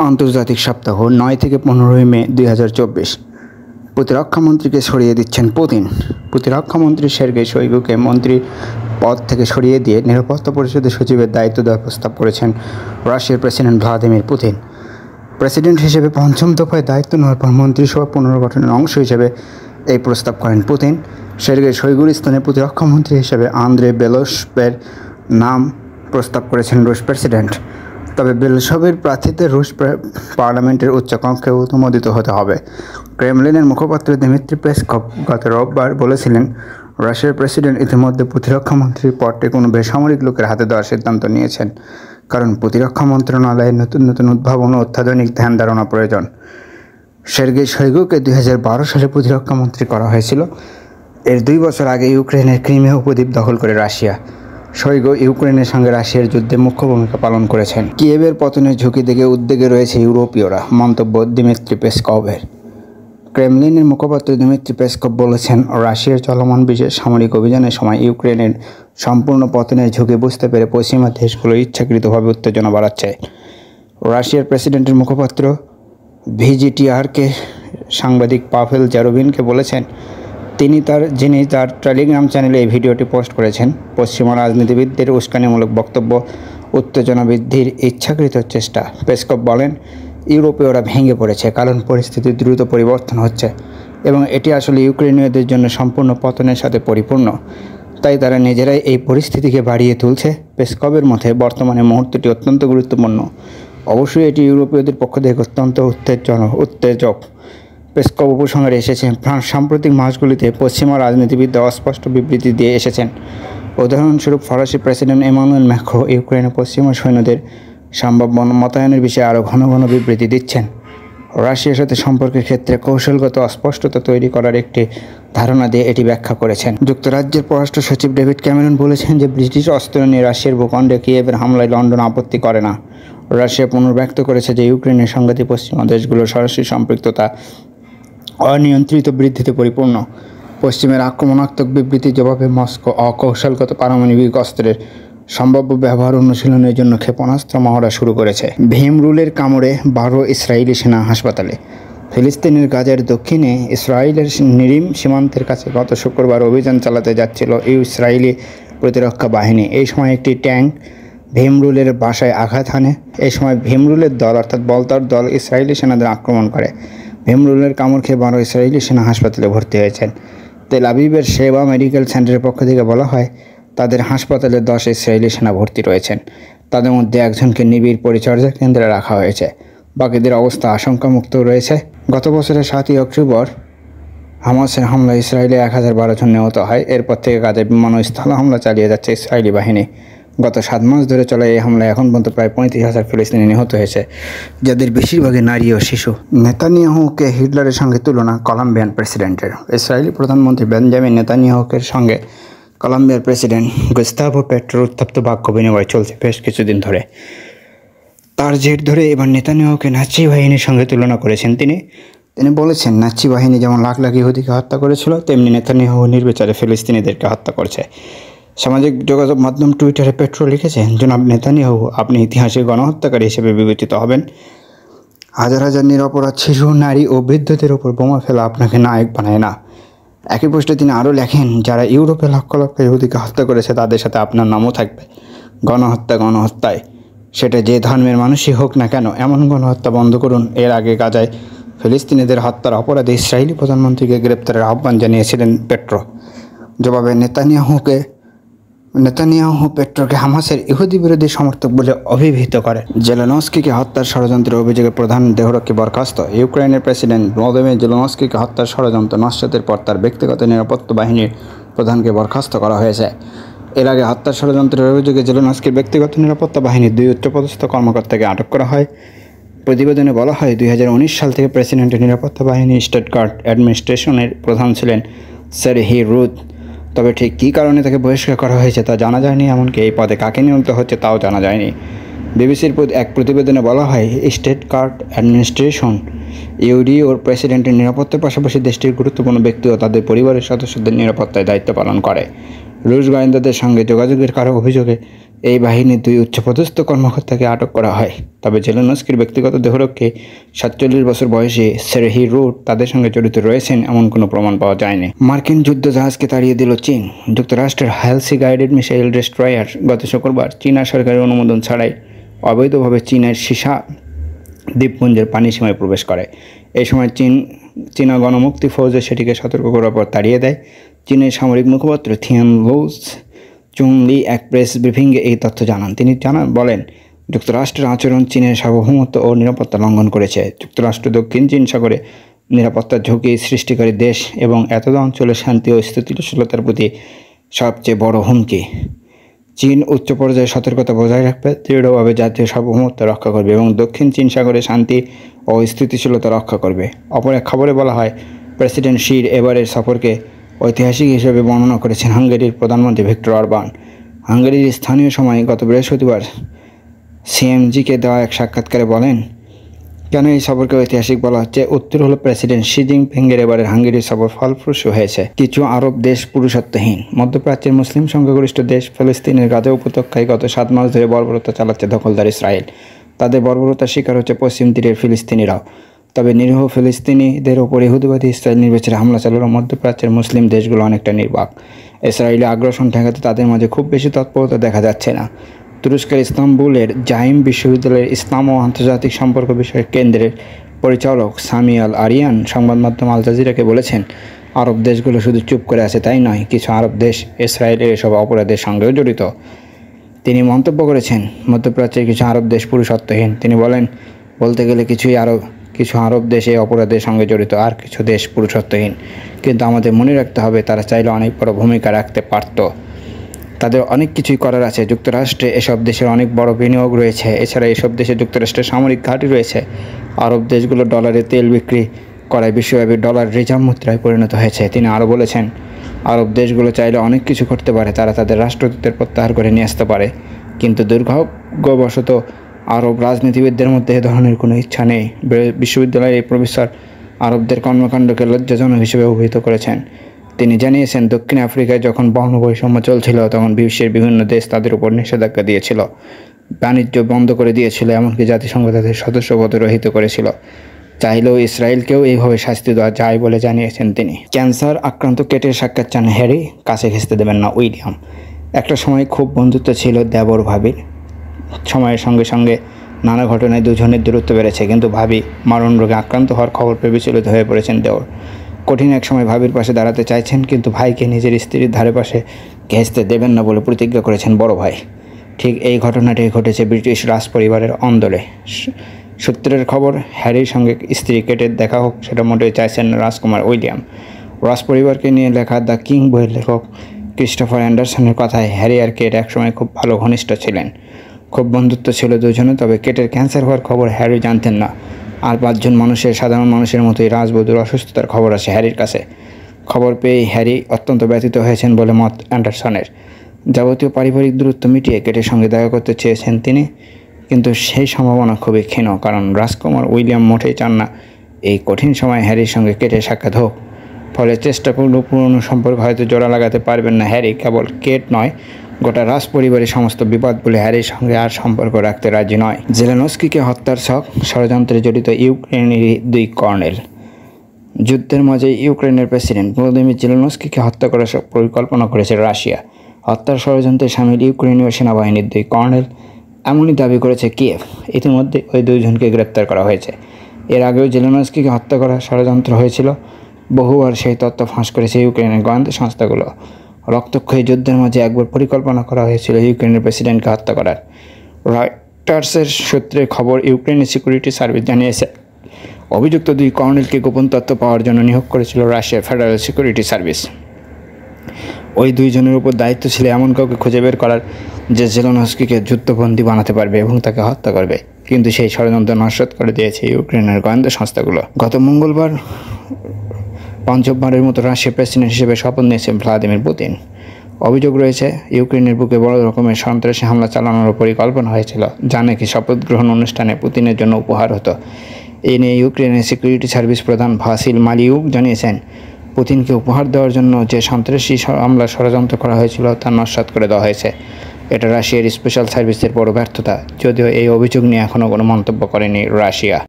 আন্তর্জাতিক সপ্তাহ 9 থেকে 15 মে 2024। প্রতিরক্ষামন্ত্রীকে সরিয়ে দিচ্ছেন পুতিন। প্রতিরক্ষামন্ত্রী সের্গেই শোইগুকে মন্ত্রী পদ থেকে সরিয়ে দিয়ে নিরাপত্তা পরিষদের সচিবের দায়িত্ব দেওয়ার প্রস্তাব করেছেন রাশিয়ার প্রেসিডেন্ট ভ্লাদিমির পুতিন। প্রেসিডেন্ট হিসেবে পঞ্চম দফায় দায়িত্ব নেওয়ার পর মন্ত্রিসভা পুনর্গঠনের অংশ হিসেবে এই প্রস্তাব করেন পুতিন। সের্গেই শোইগুর স্থানে প্রতিরক্ষামন্ত্রী হিসেবে আন্দ্রে বেলোসভের নাম প্রস্তাব করেছেন রুশ প্রেসিডেন্ট। তবে বেলোসভের প্রার্থিতা রুশ পার্লামেন্টের উচ্চকক্ষে অনুমোদিত হতে হবে। ক্রেমলিনের মুখপাত্র দিমিত্রি পেসকভ গত রোববার বলেছিলেন, রাশিয়ার প্রেসিডেন্ট ইতিমধ্যে প্রতিরক্ষামন্ত্রীর পদটি কোনো বেসামরিক লোকের হাতে দেওয়ার সিদ্ধান্ত নিয়েছেন, কারণ প্রতিরক্ষা মন্ত্রণালয়ের নতুন নতুন উদ্ভাবন ও অত্যাধুনিক ধ্যান ধারণা প্রয়োজন। সের্গেই শোইগুকে 2012 সালে প্রতিরক্ষামন্ত্রী করা হয়েছিল। এর 2 বছর আগে ইউক্রেনের ক্রিমিয়া উপদ্বীপ দখল করে রাশিয়া। শোইগু ইউক্রেনের সঙ্গে রাশিয়ার যুদ্ধে মুখ্য ভূমিকা পালন করেছেন। কিয়েভের পতনের ঝুঁকি দেখে উদ্বেগে রয়েছে ইউরোপীয়রা, মন্তব্য দিমিত্রি পেসকভের। ক্রেমলিনের মুখপাত্র দিমিত্রি পেসকভ বলেছেন, রাশিয়ার চলমান বিশেষ সামরিক অভিযানের সময় ইউক্রেনের সম্পূর্ণ পতনের ঝুঁকি বুঝতে পেরে পশ্চিমা দেশগুলো ইচ্ছাকৃতভাবে উত্তেজনা বাড়াচ্ছে। রাশিয়ার প্রেসিডেন্টের মুখপাত্র ভিজিটিআরকে সাংবাদিক পাভেল জারোভিনকে বলেছেন, যিনি তার টেলিগ্রাম চ্যানেলে এই ভিডিওটি পোস্ট করেছেন। পশ্চিমা রাজনীতিবিদদের উস্কানিমূলক বক্তব্য উত্তেজনা বৃদ্ধির ইচ্ছাকৃত চেষ্টা। পেসকভ বলেন, ইউরোপীয়রা ভেঙে পড়েছে কারণ পরিস্থিতি দ্রুত পরিবর্তন হচ্ছে এবং এটি আসলে ইউক্রেনীয়দের জন্য সম্পূর্ণ পতনের সাথে পরিপূর্ণ, তাই তারা নিজেরাই এই পরিস্থিতিকে বাড়িয়ে তুলছে। পেসকভের মতে বর্তমানে মুহূর্তটি অত্যন্ত গুরুত্বপূর্ণ। অবশ্যই এটি ইউরোপীয়দের পক্ষ থেকে অত্যন্ত উত্তেজক। পেসকভ উপসংহারে এসেছেন, সাম্প্রতিক মাসগুলিতে পশ্চিমা রাজনীতিবিদরা অস্পষ্ট বিবৃতি দিয়ে এসেছেন। উদাহরণস্বরূপ ফরাসি প্রেসিডেন্ট ইমানুয়েল ম্যাক্রো ইউক্রেনে পশ্চিমা সৈন্যদের সম্ভাব্য মোতায়েনের বিষয়ে আরও ঘন ঘন বিবৃতি দিচ্ছেন। রাশিয়ার সাথে সম্পর্কের ক্ষেত্রে কৌশলগত অস্পষ্টতা তৈরি করার একটি ধারণা দিয়ে এটি ব্যাখ্যা করেছেন। যুক্তরাজ্যের পররাষ্ট্র সচিব ডেভিড ক্যামেরন বলেছেন যে ব্রিটিশ অস্ত্র নিয়ে রাশিয়ার ভূখণ্ডে কিয়েভের হামলায় লন্ডন আপত্তি করে না। রাশিয়া পুনর্ব্যক্ত করেছে যে ইউক্রেনের সংঘাতী পশ্চিমা দেশগুলোর সরাসরি সম্পৃক্ততা অনিয়ন্ত্রিত বৃদ্ধিতে পরিপূর্ণ। পশ্চিমের আক্রমণাত্মক বিবৃতির জবাবে মস্কো অকৌশলগত পারমাণবিক অস্ত্রের সম্ভাব্য ব্যবহার অনুশীলনের জন্য ক্ষেপণাস্ত্র মহড়া শুরু করেছে। ভীমরুলের কামড়ে 12 ইসরায়েলি সেনা হাসপাতালে। ফিলিস্তিনের গাজার দক্ষিণে ইসরায়েলের নিরিম সীমান্তের কাছে গত শুক্রবার অভিযান চালাতে যাচ্ছিল ইসরায়েলি প্রতিরক্ষা বাহিনী। এই সময় একটি ট্যাঙ্ক ভীমরুলের বাসায় আঘাত হানে। এই সময় ভীমরুলের দল অর্থাৎ বলতার দল ইসরায়েলি সেনাদের আক্রমণ করে। ভীমরুলের কামড় খেয়ে 12 ইসরায়েলি সেনা হাসপাতালে ভর্তি হয়েছেন। তেল আবিবের শেবা মেডিকেল সেন্টারের পক্ষ থেকে বলা হয়, তাদের হাসপাতালে 10 ইসরায়েলি সেনা ভর্তি রয়েছেন। তাদের মধ্যে একজনকে নিবিড় পরিচর্যা কেন্দ্রে রাখা হয়েছে। বাকিদের অবস্থা আশঙ্কামুক্ত রয়েছে। গত বছরের 7 অক্টোবর হামাসের হামলায় ইসরায়েলে 1012 জন নিহত হয়। এরপর থেকে গাজায় বিমান ও স্থল হামলা চালিয়ে যাচ্ছে ইসরায়েলি বাহিনী। গত 7 মাস ধরে চলা এই হামলায় এখন পর্যন্ত প্রায় 35,000 ফিলিস্তিনি নিহত হয়েছে, যাদের বেশিরভাগই নারী ও শিশু। নেতানিয়াহুকে হিটলারের সঙ্গে তুলনা কলম্বিয়ান প্রেসিডেন্টের। ইসরায়েলি প্রধানমন্ত্রী বেঞ্জামিন নেতানিয়াহুকের সঙ্গে কলম্বিয়ার প্রেসিডেন্ট গুস্তাভো পেট্রোর উত্তপ্ত বাক্য বিনিময় চলছে বেশ কিছুদিন ধরে। তার জের ধরে এবার নেতানিয়াহুকে নাৎসি বাহিনীর সঙ্গে তুলনা করেছেন তিনি বলেছেন, নাৎসি বাহিনী যেমন লাখ লাখ ইহুদিকে হত্যা করেছিল, তেমনি নেতানিয়াহু নির্বিচারে ফিলিস্তিনিদেরকে হত্যা করছে। সামাজিক যোগাযোগ মাধ্যম টুইটারে পেট্রো লিখেছেন, জনাব নেতানিয়াহু, আপনি ইতিহাসে গণহত্যাকারী হিসেবে বিবেচিত হবেন। হাজার হাজার নিরপরাধ শিশু, নারী ও বৃদ্ধদের ওপর বোমা ফেলা আপনাকে নায়ক বানায় না। একই পোস্টে তিনি আরও লেখেন, যারা ইউরোপে লক্ষ লক্ষ ইহুদিকে হত্যা করেছে তাদের সাথে আপনার নামও থাকবে। গণহত্যায় সেটা যে ধর্মের মানুষই হোক না কেন, এমন গণহত্যা বন্ধ করুন। এর আগে গাজায় ফিলিস্তিনিদের হত্যার অপরাধে ইসরায়েলি প্রধানমন্ত্রীকে গ্রেপ্তারের আহ্বান জানিয়েছিলেন পেট্রো। জবাবে নেতানিয়াহু পেট্রোকে হামাসের ইহুদি বিরোধী সমর্থক বলে অভিহিত করেন। জেলেনস্কিকে হত্যার ষড়যন্ত্রের অভিযোগে প্রধান দেহরক্ষী বরখাস্ত। ইউক্রেনের প্রেসিডেন্ট ভলোদিমির জেলেনস্কিকে হত্যার ষড়যন্ত্র নস্যাতের পর তার ব্যক্তিগত নিরাপত্তা বাহিনীর প্রধানকে বরখাস্ত করা হয়েছে। এর আগে হত্যার ষড়যন্ত্রের অভিযোগে জেলেনস্কির ব্যক্তিগত নিরাপত্তা বাহিনীর 2 উচ্চপদস্থ কর্মকর্তাকে আটক করা হয়। প্রতিবেদনে বলা হয়, 2019 সাল থেকে প্রেসিডেন্টের নিরাপত্তা বাহিনী স্টেট গার্ড অ্যাডমিনিস্ট্রেশনের প্রধান ছিলেন সেরহি রুদ। তবে ঠিক কী কারণে তাকে বহিষ্কার করা হয়েছে তা জানা যায়নি, এমনকি এই পদে কাকে নিয়োজিত হচ্ছে তাও জানা যায়নি। বিবিসির এক প্রতিবেদনে বলা হয়, স্টেট গার্ড অ্যাডমিনিস্ট্রেশন ইউডি ওর প্রেসিডেন্টের নিরাপত্তার পাশাপাশি দেশটির গুরুত্বপূর্ণ ব্যক্তি ও তাদের পরিবারের সদস্যদের নিরাপত্তায় দায়িত্ব পালন করে। রুশ গোয়েন্দাদের সঙ্গে যোগাযোগের কারো অভিযোগে এই বাহিনীর 2 উচ্চপদস্থ কর্মকর্তাকে আটক করা হয়। তবে জেলেনস্কির ব্যক্তিগত দেহরক্ষী 47 বছর বয়সী সেরহি রুট তাদের সঙ্গে জড়িত রয়েছেন এমন কোনো প্রমাণ পাওয়া যায়নি। মার্কিন যুদ্ধজাহাজকে তাড়িয়ে দিল চীন। যুক্তরাষ্ট্রের হেলসি গাইডেড মিসাইল ডেস্ট্রয়ার গত শুক্রবার চীনা সরকারের অনুমোদন ছাড়াই অবৈধভাবে চীনের সিসা দ্বীপপুঞ্জের পানি সীমায় প্রবেশ করে। এই সময় চীনা গণমুক্তি ফৌজে সেটিকে সতর্ক করার পর তাড়িয়ে দেয়। চীনের সামরিক মুখপাত্র থিয়ান লুস চুংলি এক প্রেস ব্রিফিংয়ে এই তথ্য জানান। তিনি বলেন, যুক্তরাষ্ট্রের আচরণ চীনের সার্বভৌমত্ব ও নিরাপত্তা লঙ্ঘন করেছে। যুক্তরাষ্ট্র দক্ষিণ চীন সাগরে নিরাপত্তার ঝুঁকি সৃষ্টিকারী দেশ এবং এতদ অঞ্চলের শান্তি ও স্থিতিশীলতার প্রতি সবচেয়ে বড় হুমকি। চীন উচ্চ পর্যায়ে সতর্কতা বজায় রাখবে, দৃঢ়ভাবে জাতীয় সার্বভৌমত্ব রক্ষা করবে এবং দক্ষিণ চীন সাগরে শান্তি ও স্থিতিশীলতা রক্ষা করবে। অপর এক খবরে বলা হয়, প্রেসিডেন্ট শির এবারের সফরকে ঐতিহাসিক হিসেবে বর্ণনা করেছেন হাঙ্গেরির প্রধানমন্ত্রী ভিক্টর অরবান। হাঙ্গেরির স্থানীয় সময় গত বৃহস্পতিবার সিএমজিকে দেওয়া এক সাক্ষাৎকারে বলেন, কেন এই সফরকে ঐতিহাসিক বলা হচ্ছে? উত্তর হলো, প্রেসিডেন্ট শি জিনপিংয়ের এবারের হাঙ্গেরির সফর ফলপ্রসূ হয়েছে। কিছু আরব দেশ পুরুষত্বহীন। মধ্যপ্রাচ্যের মুসলিম সংখ্যাগরিষ্ঠ দেশ ফিলিস্তিনের গাজা উপত্যকায় গত 7 মাস ধরে বর্বরতা চালাচ্ছে দখলদার ইসরায়েল। তাদের বর্বরতার শিকার হচ্ছে পশ্চিম তীরের ফিলিস্তিনিরাও। তবে নিরীহ ফিলিস্তিনিদের ওপর ইহুদিবাদী ইসরায়েল নির্বিচারে হামলা চালালো মধ্যপ্রাচ্যের মুসলিম দেশগুলো অনেকটা নির্বাক। ইসরায়েলি আগ্রাসন ঠেকাতে তাদের মাঝে খুব বেশি তৎপরতা দেখা যাচ্ছে না। তুরস্কের ইস্তাম্বুলের জাইম বিশ্ববিদ্যালয়ের ইসলাম ও আন্তর্জাতিক সম্পর্ক বিষয়ক কেন্দ্রের পরিচালক সামি আল আরিয়ান সংবাদ মাধ্যম আল জাজিরাকে বলেছেন, আরব দেশগুলো শুধু চুপ করে আছে তাই নয়, কিছু আরব দেশ ইসরায়েলের এসব অপরাধের সঙ্গেও জড়িত। তিনি মন্তব্য করেছেন, মধ্যপ্রাচ্যের কিছু আরব দেশ পুরুষত্বহীন। তিনি বলেন, বলতে গেলে কিছু আরব দেশ এই অপরাধের সঙ্গে জড়িত, আর কিছু দেশ পুরুষত্বহীন। কিন্তু আমাদের মনে রাখতে হবে, তারা চাইলে অনেক বড় ভূমিকা রাখতে পারত। তাদের অনেক কিছুই করার আছে। যুক্তরাষ্ট্রে এসব দেশের অনেক বড় বিনিয়োগ রয়েছে। এছাড়া এসব দেশে যুক্তরাষ্ট্রের সামরিক ঘাঁটি রয়েছে। আরব দেশগুলো ডলারে তেল বিক্রি করায় বিশ্বব্যাপী ডলার রিজার্ভ মুদ্রায় পরিণত হয়েছে। তিনি আরও বলেছেন, আরব দেশগুলো চাইলে অনেক কিছু করতে পারে। তারা তাদের রাষ্ট্রদূতদের প্রত্যাহার করে নিয়ে আসতে পারে, কিন্তু দুর্ভাগ্যবশত আরব রাজনীতিবিদদের মধ্যে এ ধরনের কোনো ইচ্ছা নেই। বিশ্ববিদ্যালয়ের এই প্রফেসর আরবদের কর্মকাণ্ডকে লজ্জাজনক হিসেবে অভিহিত করেছেন। তিনি জানিয়েছেন, দক্ষিণ আফ্রিকায় যখন বর্ণ বৈষম্য চলছিল তখন বিশ্বের বিভিন্ন দেশ তাদের উপর নিষেধাজ্ঞা দিয়েছিল, বাণিজ্য বন্ধ করে দিয়েছিল, এমনকি জাতিসংঘ তাদের সদস্যপদ রহিত করেছিল। চাইলেও ইসরায়েলকেও এইভাবে শাস্তি দেওয়া যায় বলে জানিয়েছেন তিনি। ক্যান্সার আক্রান্ত কেটের সাক্ষাৎ চান হ্যারি, কাছে ঘেঁচতে দেবেন না উইলিয়াম। একটা সময় খুব বন্ধুত্ব ছিল দেবর ভাবির। সময়ের সঙ্গে সঙ্গে নানা ঘটনায় দুজনের দূরত্ব বেড়েছে, কিন্তু ভাবি মারণ রোগে আক্রান্ত হওয়ার খবর পেয়ে বিচলিত হয়ে পড়েছেন দেওর। কঠিন এক সময় ভাবির পাশে দাঁড়াতে চাইছেন, কিন্তু ভাইকে নিজের স্ত্রীর ধারে পাশে ঘেঁচতে দেবেন না বলে প্রতিজ্ঞা করেছেন বড় ভাই। ঠিক এই ঘটনাটি ঘটেছে ব্রিটিশ রাজপরিবারের অন্দরে। সূত্রের খবর, হ্যারির সঙ্গে স্ত্রী কেটের দেখা হোক সেটা মোটেই চাইছেন না রাজকুমার উইলিয়াম। রাজপরিবারকে নিয়ে লেখা দ্য কিং বইয়ের লেখক ক্রিস্টোফার অ্যান্ডারসনের কথায়, হ্যারি আর কেট একসময় খুব ভালো ঘনিষ্ঠ ছিলেন, খুব বন্ধুত্ব ছিল দুজনে। তবে কেটের ক্যান্সার হওয়ার খবর হ্যারি জানতেন না। আর 5 জন সাধারণ মানুষের মতোই রাজবধূর অসুস্থতার খবর আসে হ্যারির কাছে। খবর পেয়ে হ্যারি অত্যন্ত ব্যথিত হয়েছেন বলে মত অ্যান্ডারসনের। যাবতীয় পারিবারিক দূরত্ব মিটিয়ে কেটের সঙ্গে দেখা করতে চেয়েছেন তিনি, কিন্তু সেই সম্ভাবনা খুবই ক্ষীণ, কারণ রাজকুমার উইলিয়াম মোটেই চান না এই কঠিন সময় হ্যারির সঙ্গে কেটের সাক্ষাৎ হোক। ফলে চেষ্টা করলেও পুরনো সম্পর্ক হয়তো জোড়া লাগাতে পারবেন না হ্যারি। কেবল কেট নয়, গোটা রাজপরিবারের সমস্ত বিপদ বলে হ্যারির সঙ্গে আর সম্পর্ক রাখতে রাজি নয়। জেলেনস্কিকে হত্যার ষড়যন্ত্রে জড়িত ইউক্রেনের 2 কর্নেল। যুদ্ধের মাঝে ইউক্রেনের প্রেসিডেন্ট ভলোদিমির জেলেনস্কিকে হত্যা করার পরিকল্পনা করেছে রাশিয়া। হত্যার ষড়যন্ত্রে সামিল ইউক্রেনীয় সেনাবাহিনীর 2 কর্নেল, এমনই দাবি করেছে কিয়েভ। ইতিমধ্যে ওই 2 জনকে গ্রেপ্তার করা হয়েছে। এর আগেও জেলেনস্কিকে হত্যা করার ষড়যন্ত্র হয়েছিল। বহুবার সেই তথ্য ফাঁস করেছে ইউক্রেনের গোয়েন্দা সংস্থাগুলো। রক্তক্ষয়ী যুদ্ধের মাঝে একবার পরিকল্পনা করা হয়েছিল ইউক্রেনের প্রেসিডেন্টকে হত্যা করার। রয়টার্সের সূত্রে খবর, ইউক্রেনের সিকিউরিটি সার্ভিস জানিয়েছে অভিযুক্ত 2 কর্নেলকে গোপন তথ্য পাওয়ার জন্য নিয়োগ করেছিল রাশিয়ার ফেডারেল সিকিউরিটি সার্ভিস। ওই 2 জনের উপর দায়িত্ব ছিল এমন কাউকে খুঁজে বের করার যে জেলেনস্কিকে যুদ্ধবন্দী বানাতে পারবে এবং তাকে হত্যা করবে। কিন্তু সেই ষড়যন্ত্র নস্যাৎ করে দিয়েছে ইউক্রেনের গোয়েন্দা সংস্থাগুলো। গত মঙ্গলবার 5মবারের মতো রাশিয়ার প্রেসিডেন্ট হিসেবে শপথ নিয়েছেন ভ্লাদিমির পুতিন। অভিযোগ রয়েছে ইউক্রেনের বুকে বড় রকমের সন্ত্রাসী হামলা চালানোর পরিকল্পনা হয়েছিল, যা নাকি শপথ গ্রহণ অনুষ্ঠানে পুতিনের জন্য উপহার হতো। এ নিয়ে ইউক্রেনের সিকিউরিটি সার্ভিস প্রধান ভাসিল মালিউক জানিয়েছেন, পুতিনকে উপহার দেওয়ার জন্য যে সন্ত্রাসী হামলা ষড়যন্ত্র করা হয়েছিল তা নস্যাৎ করে দেওয়া হয়েছে। এটা রাশিয়ার স্পেশাল সার্ভিসের বড় ব্যর্থতা, যদিও এই অভিযোগ নিয়ে এখনও কোনো মন্তব্য করেনি রাশিয়া।